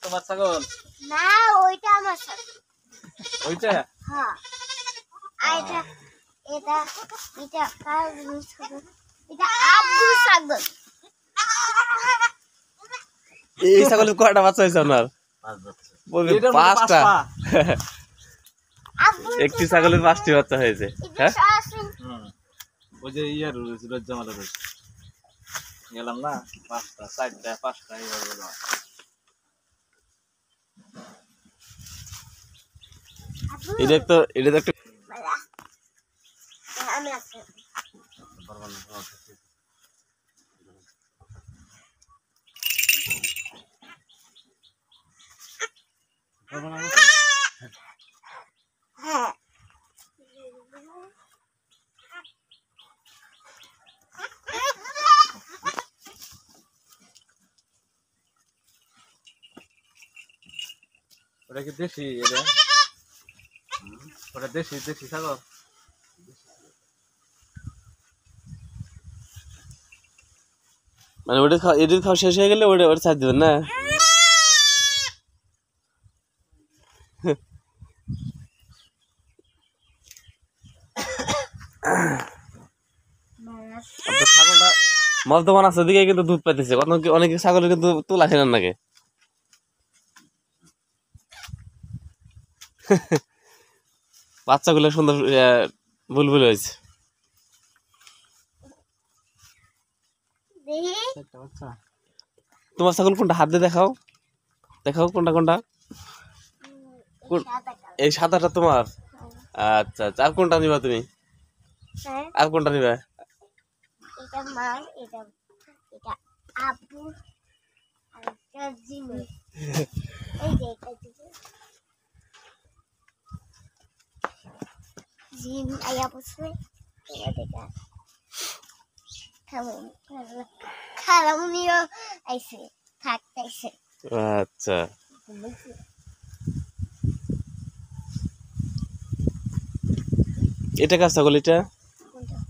তোমার ছাগল না ওইটা আমার ছাগল ওইটা হ্যাঁ এটা এটা এটা কার ছাগল এটা আব্বু ছাগল এই ছাগলের কয়টা বাচ্চা হয়েছে আপনার? বলবে পাঁচটা। একটি ছাগলের 5টি বাচ্চা হয়েছে। হ্যাঁ ওই যে ইয়ার রোজ্জামালের গেলাম না 5টা 4টা 5টা এইভাবে গেলাম। এটা তো একটা আমি আছি হ্যাঁ ওটা কি দেশি এটা ওটা দেশি ছাগল মানে ওটা এদের খাওয়া শেষ হয়ে গেলে ওটা ছাড় দিবেন না? ছাগলটা মদ্যপান আছে দিকে কিন্তু দুধ পাইতেছে, অনেকে ছাগলের কিন্তু তোলা খেলেন নাকি? বাচ্চাগুলো সুন্দর বুলবুল হয়েছে। তোমার ছাগল কোনটা? হাত দিয়ে দেখাও দেখাও কোনটা কোনটা। এই সাদাটা তোমার? আচ্ছা আচ্ছা। আর কোনটা নিবা তুমি? আর কোনটা নিবা? এটা মা এটা এটা আব্বু আর এটা জিমি এই যে এটা জিম আয়া বসে এটা দেখা খালামুনিও আইছে থাকতেছে। আচ্ছা এটা কার ছাগল? এটা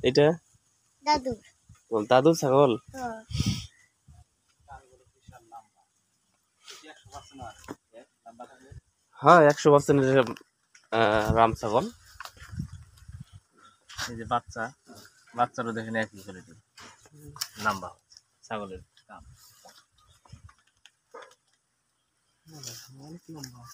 এটা দাদুর দাদুর ছাগল। হ্যাঁ 100% রাম ছাগল। এই যে বাচ্চারও দেখেন একই করে দিই লম্বা ছাগলের কাম অনেক লম্বা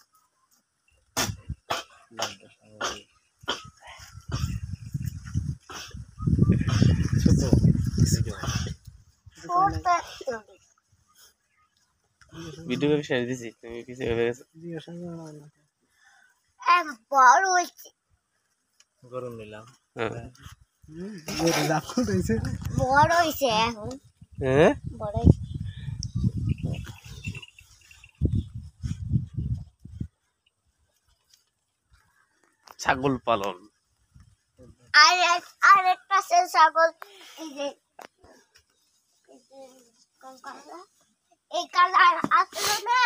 ভিডিও শেয়ার দিছি, তুমি কিছু বড় হয়েছে গরম নিলাম। বড় হয়েছে এখন হ্যাঁ বড় হয়েছে। ছাগল পালন আর একটা ছাগল এই যে এই কালার আসলো না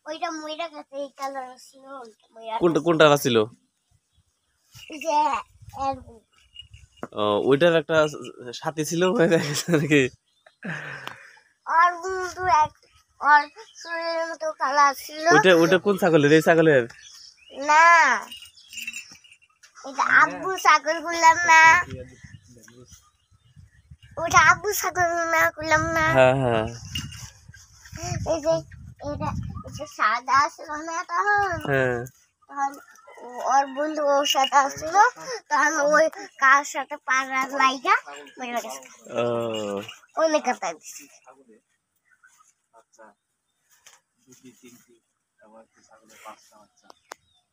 ওইটা মইরা গেছে। এই কালার আসলো কোনটা ছিল? যে ওইটার একটা সাথী ছিল নাকি? আর কিন্তু আর শরীরের মতো কালার ছিল। ওইটা কোন ছাগলের? এই ছাগলের না এটা আব্বু ছাগল বললাম না, ওটা আব্বু ছাগল না করলাম না। হ্যাঁ হ্যাঁ এই যে এটা সাদা ছিল না তখন তখন ওর বন্ধু ওর সাথে আসছিল তখন ওই কার সাথে পাড়ার লাইগা মরে গেছে। অনেক কথা দিচ্ছে। আচ্ছা দুটি তিনটি আবার একটি ছাগলের 5টা বাচ্চা।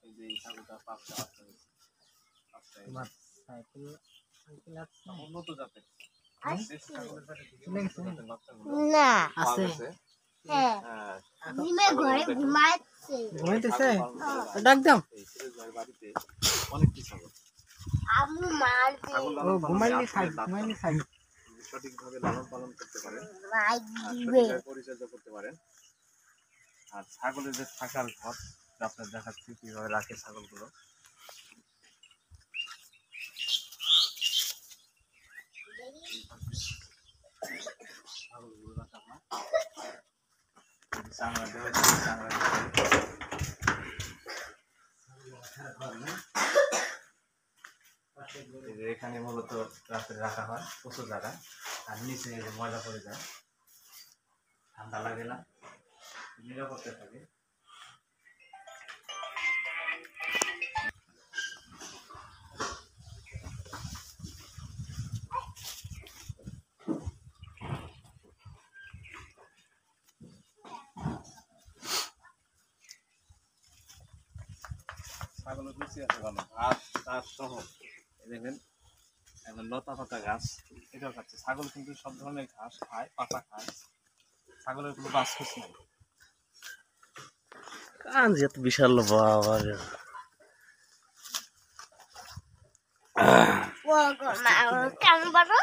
এই যে এই ছাগলটা 5টা বাচ্চা হয়েছে। তোমার সাইকেল আছে উন্নত জাতের না আছে হ্যাঁ ঘুমে ঘরে ঘুমাচ্ছে ঘুমাইতেছে ডাক দাও বাড়িতে অনেকটি ছাগল আম্মু মারবে ও ঘুমাইনি খাই সঠিকভাবে লালন পালন করতে পারেন সঠিকভাবে পরিচর্যা করতে পারেন। আর ছাগলের যে থাকার ঘর আপনার দেখাচ্ছি কিভাবে রাখে ছাগলগুলো। ছাগলগুলো রাখা হয় চাংড়া দেওয়া হয়েছে, চাংড়া দিতে হবে। এই যে এখানে মূলত রাত্রে রাখা হয় প্রচুর জায়গা, আর নিচে এই যে ময়লা পড়ে যায়, ঠান্ডা লাগে না, নিরাপত্তা থাকে। ছাগলের রুচি আছে ভালো, ঘাস ঘাস সহ। এই দেখেন এখন লতা পাতা ঘাস এটাও খাচ্ছে। ছাগল কিন্তু সব ধরনের ঘাস খায়, পাতা খায়, ছাগলের কোনো বাছখুচ নাই। কান যে এত বিশাল বাবা রে। কেমন বড়